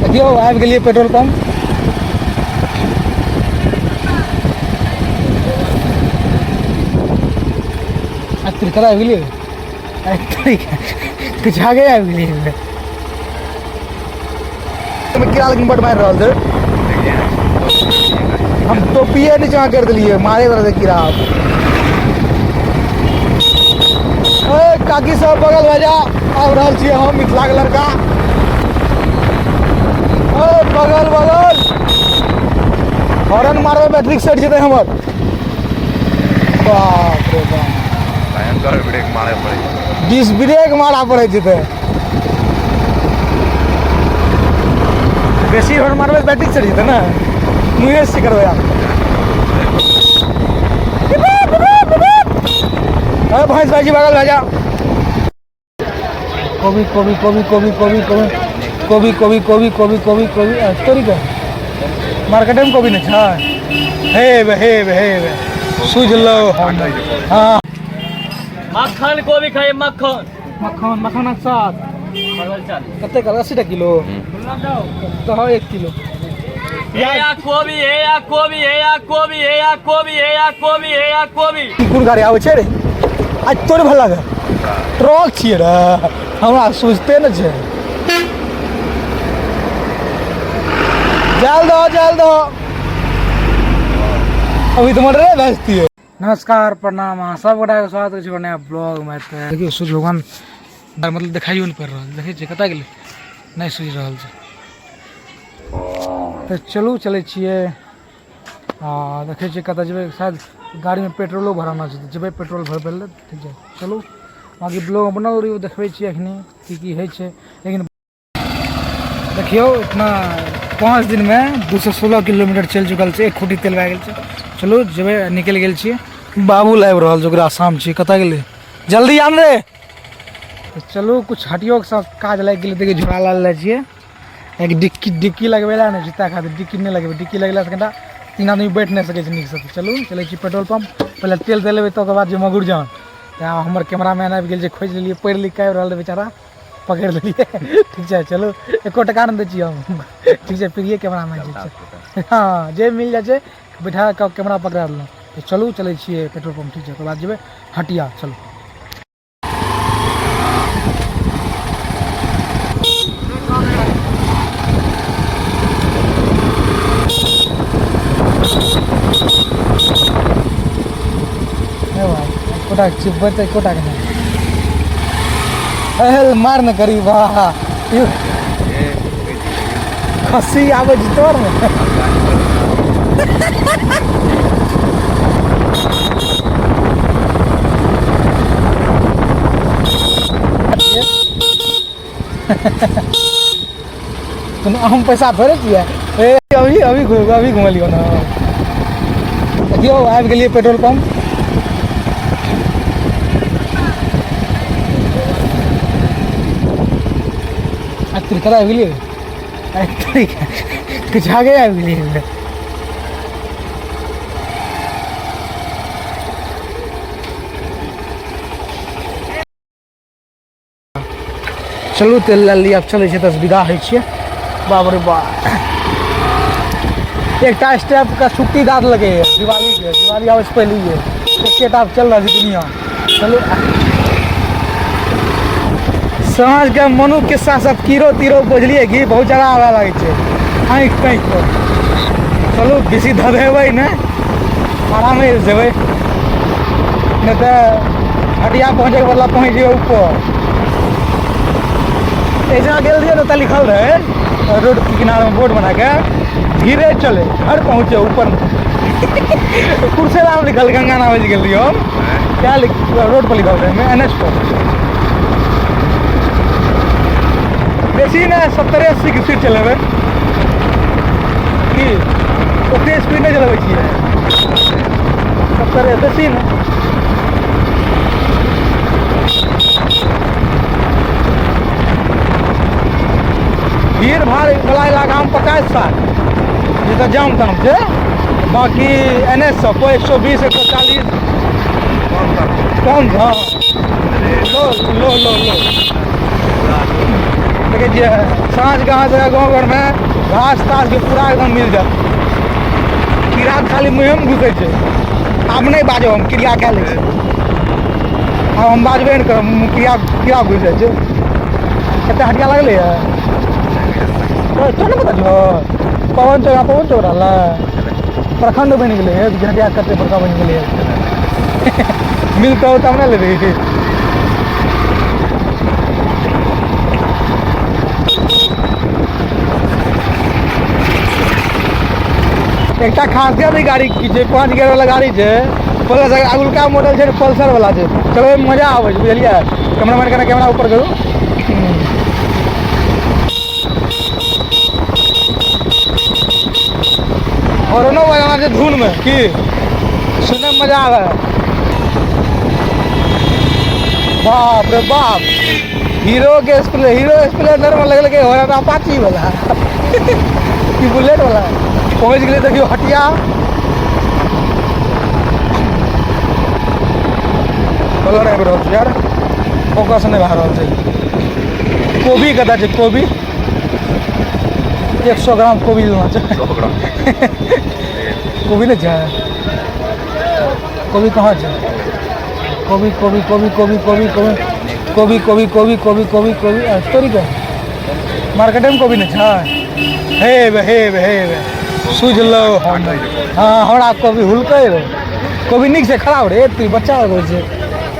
देखियो आबि गेलिए पेट्रोल पंप। कदा आबि गेलिए कुछ आगे आबि गेलिए। कीड़ा लेकिन बड मारि रहल छै। हम टोपिए नीचा कर दिलिए, मारे वाला कीड़ा। काकी सब बगल भजा आबि रहल छियै हम, मिथिला के लड़का। बगल बगल हॉर्न मारबे बैटरी सटि जेतै हमर। बाप रे बाप, भयंकर ब्रेक मारे पड़े, डिस ब्रेक मारा पड़े जेतै। बेसी हॉर्न मारबे बैटरी सटि जेतै ने, मुँहे से करबै आब। भैंस भाजी बगल भजा। कोबी कोबी कोबी कोबी कोबी कोबी कोबी कोबी कोबी कोबी कोबी कोबी तोरी के मार्केट में कोबी नहीं है। हे सूझ लो। हाँ मक्खन कोबी खाइए, मक्खन मक्खन मक्खन के साथ कते का 80 किलो कहो 1 किलो। या कोबी है, या कोबी है, या कोबी है, या कोबी है, या कोबी है, या कोबी। कोन गाड़ी आवे छै रे आज तोर भला गे ट्रक छियै रे, हमरा सोचते न छै। जल दो अभी तो मर रहे भेजती है। नमस्कार प्रणाम, सब गोटा के स्वागत छै नया ब्लॉग में। देखियो सूर्य भगवान मतलब दिखाइयो नहीं पड़ रहा, देखै छियै कतऽ गेलै, नहीं सूझ रहल छै। तो चलू चलै छियै आ देखै छियै कतऽ जेबै। शायद गाड़ी में पेट्रोलो भराना छै, जेबै पेट्रोल भरबै लए। ठीक छै चलू, बाकी ब्लॉग बनल रहियो, देखबै छियै एखनी की होइ छै। लेकिन देखियो इतना 5 दिन में 216 किलोमीटर चल चुकल छै, 1 खूटी तेल भए गेल छै। चलू जेबै, निकलि गेल छियै। बाबू आबि रहल छै, ओकरा शाम छियै, कतऽ गेलै जल्दी आन रे। तो चलू कुछ हटियो के सब काज लागि गेलै। देखिए झोला ला लै छियै, एक डिक्की लगबे ला ने जूता खातिर डिक्की नहीं लगेबै। डिक्की लगेला से कनिटा 3 आदमी बैठ नहीं सकै छै नीक से। चलू चलै छी पेट्रोल पंप, पहले तेल दे लेबै, तकर बाद जे मगुर जान। हमर कैमरामैन आबि गेल छै, खोजि लेलिए, पढ़ि लिख के आबि रहल बेचारा, पकड़ि लेलिए। ठीक छै चलू, एको टका नहीं दै छियै हम। ठीक छै प्रिय कैमरामैन छै। हाँ जे मिल जाइ छै बैठा के कैमरा पकड़ा देलहुँ। तो चलू चलै छियै पेट्रोल पंप। ठीक छै ओकर बाद जेबै हटिया। चलू कोटा चिपते कोटा के नहीं मार न करी वाह खसी आवे जी तोर में। हम पैसा थोड़े छियै, अभी घुमलियो ना। देखियो आबि गेलिए पेट्रोल पंप। कदा आबि गेलिए कुछ आगे आबि गेलिए। चलू तेल लए लिअ, अब चलै छै 10 विदा होइ छियै। बाप रे बाप, एकटा स्टेप का छुट्टी दाद लगे दिवाली के, दिवाली आवे से पहले ही टिकट आप चल रहा है दुनिया। चलो साँझ के मनु के साथ साथ कीरो तीरो बुझलिए कि बहुत ज्यादा आवे लगे छै आँखि ताँखि पर। चलू बेसी धधेबै ने, आरामे से जेबै, नहीं तो हटिया पहुँचे के बदला पहुँच जेबै ऊपर। ऐसा गेल रहिए तो लिखल रहे रोड के किनारे में बोर्ड बना के, धीरे चले घर पहुँचे ऊपर। कुर्सेला में लिखल, गंगा नहावे गेल रहिए हम, क्या रोड पर लिखल रहे NH पर। बेसी ना 70-80 की स्पीड चलेबै कि ओते स्पीड नहीं चलबै छियै, 70 बेसी ना। भीड़ भाड़ वाला इलाका में 50-60 ये तो जाम ताम छै। बाकी NH सब कोई 120 140 कौन था लो लो लो लो देखे छियै साँझ कहाँ से गाँव घर में घास तास के पूरा एकदम मिल जाए कीड़ा खाली मुँह में घुसे छै आब नहीं बाजब हम क्रिया कए लै छी आब हम बाजबे नहीं करब कीड़ा घुस जाइ छै कते हटिया लगले है तो नहीं पता छो पवन चौक रहल प्रखंड बन गए हटिया कते बड़का बन गए मिलता हो तब ना ले रही एक खासियत है गाड़ी की 5 गियर वाला गाड़ी है प्लस अगुलका मॉडल है पल्सर वाला है चलो मजा आवे बुझलिए कैमरामैन के कैमरा ऊपर करू और ना बजाना है धुन में कि सुनने में मजा आवे बाप रे बाप हीरो स्प्लेंडर में लगल के हो रहा अपाची वाला कि बुलेट वाला पहुँच गए देखियो हटिया कलर आबि रहल छै यार फोकस नहीं भए रहल छै कोबी कतऽ छै कोबी 100 ग्राम कोबी लेना छै 100 ग्राम कोबी नहीं छै कोबी कहाँ छै कोबी कोबी कोबी कोबी कोबी कोबी कोबी कोबी कोबी कोबी कोबी कोबी स्टोरी के मार्केट में कोबी नहीं छै हे सूझ लो हाँ हमरा कोबी हुलकै रे कोबी नीक से खराब रे तू बच्चा हो छै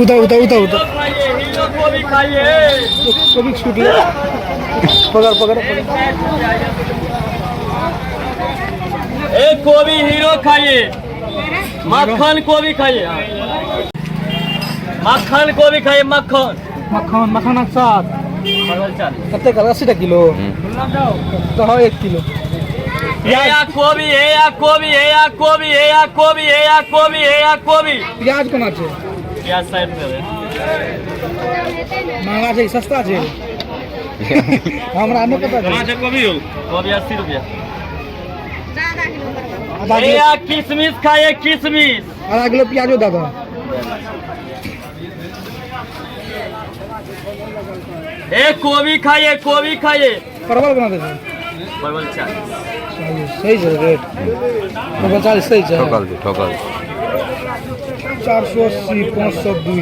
उतर हीरो गोभी खाइए कोबी छूट ले पकड़ ए गोभी हीरो खाइए मक्खन गोभी खाइए मक्खन गोभी खाइए मक्खन के साथ परवल 40 कते का 80 किलो तो 1 किलो कोबी प्याज कोना छै प्याज 60 रुपया महंगा छै सस्ता छै हमरा नहीं पता छै कोबी 80 रुपया आधा किलो किशमिश खाइए किशमिश आधा किलो प्याजो दे दो कोबी खाइए परवल कोना दे छै परवल 40 सही छै रेट परवल 40 सही छै ठोकल 480 502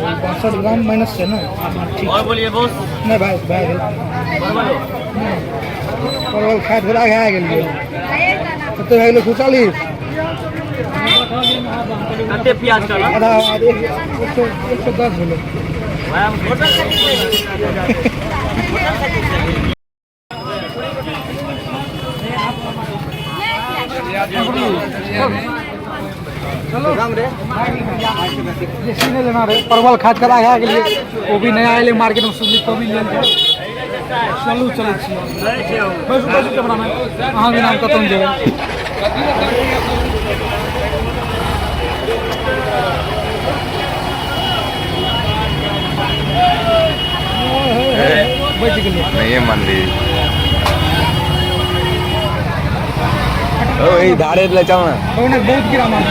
62 ग्राम माइनस है ना ठीक और बोलिए बॉस नहीं भाई परवल खाए थोड़ा आ गए कते भए गेलै 40 कते प्याज का आधा 110 भेलै नहीं लेना रे परवल खाद करा खा गेलिए कोबी नया आए मार्केट में सुनली कोबी ले चलू चलै छी बैसू कैमरा में अहाँ के नाम कतौ जेबै बच गेलिए नहीं है मंदिर ओ ये धारे ले चल ना बहुत गिरा मार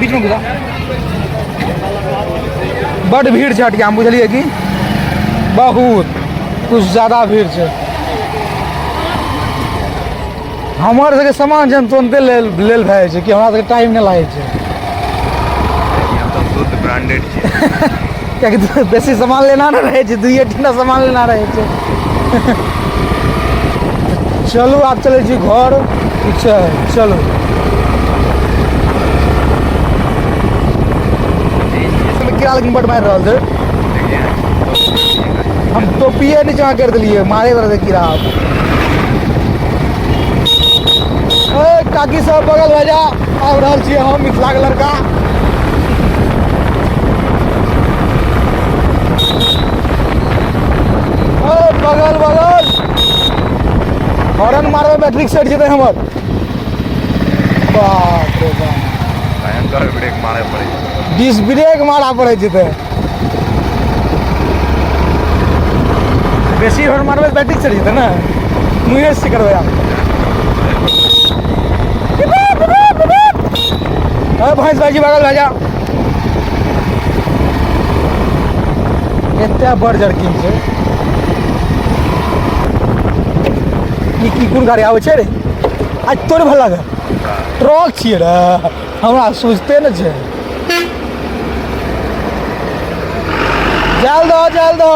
बीच में घुसा बड़ भीड़ छै हटिया में बुझलिए कि बहुत कुछ ज़्यादा भीड़ छै हमर सबके सामान जन तुरंते लेल भए जाइ छै कि हमरा सबके टाइम नहीं लागै छै शुद्ध ब्रांडेड कियाकि बेसी सामान लेना नहीं रहे छै 2-3 सामान लेना रहे छै चलू आब चलै छी घर ठीक छै चलू कीड़ा लेकिन बड़ मारि रहल छै हम टोपिए नीचा कर दिलिए मारे वाला कीड़ा काकी सब बगल भए जा आबि रहल छियै हम मिथिला के लड़का बगल हॉर्न मारबे बैटरी सेट जेतै हमर बाप रे बाप भयंकर ब्रेक मारे पड़े डिस्क ब्रेक मारा पड़े जेतै बेसी हॉर्न मारबे बैटरी सेट जेतै ना मुँहे से करबै आप भैंस भाजी बगल भए जा एते बड़ जर्किंग छै की कोन गाड़ी आबै छै रे आज तोरे भला गे ट्रक छियै रे हमरा सोचते न छै जल दो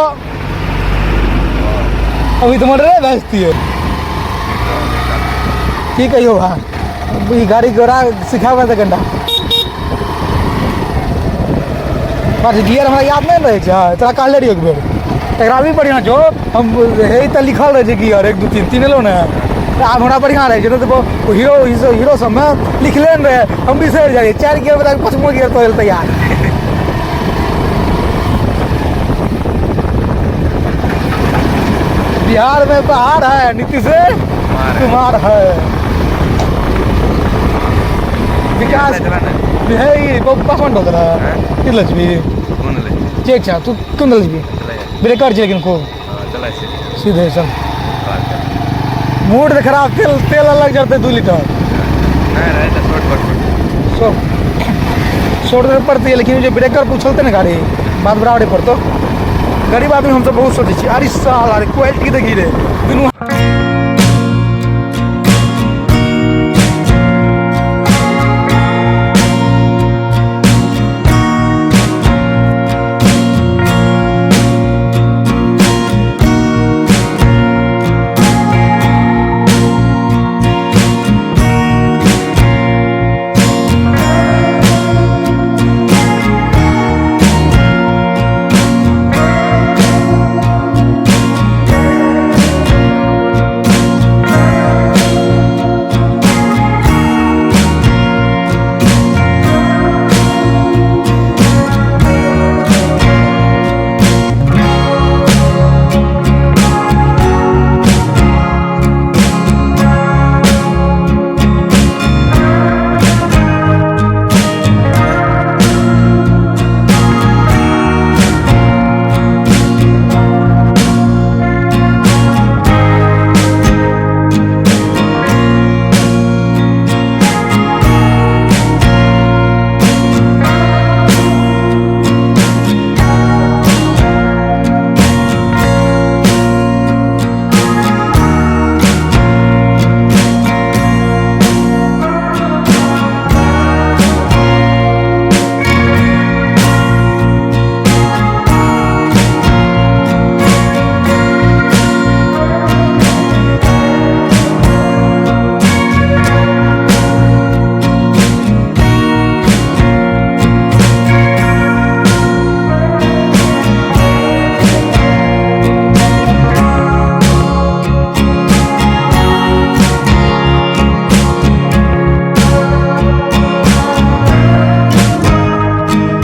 अभी तो रे भेजती है की कहियो भाई ई गाड़ी घोड़ा सिखाबे तऽ कनिटा बस गियर हमरा याद नहीं रहे छै तोरा कहले रहियो एक बेर एकरा भी बढ़िया छो हम हे त लिखल रहे छै गियर 1 2 3 तीन लो ने आब हमरा बढ़िया रहे छै तो हीरो सब में लिखले न रहे हम बिसर जाइए 4 गियर बता 5वां गियर तो तैयार बिहार में पहाड़ है नीतीश कुमार है विकास है ये पप्पा कौन बोल रहा है कितना लजबी चेक छा तू कौन लजबी ब्रेकर छै लेकिन को सीधे चल मूड तो खराब तेल अलग जाते 2 लीटर शॉर्ट पड़ती है लेकिन जो ब्रेकर पूछलते ना गाड़ी बात बराबर पड़तो गरीब आदमी हम तो बहुत सोचे अरे साल अरे क्वालिटी देखी रे दुनू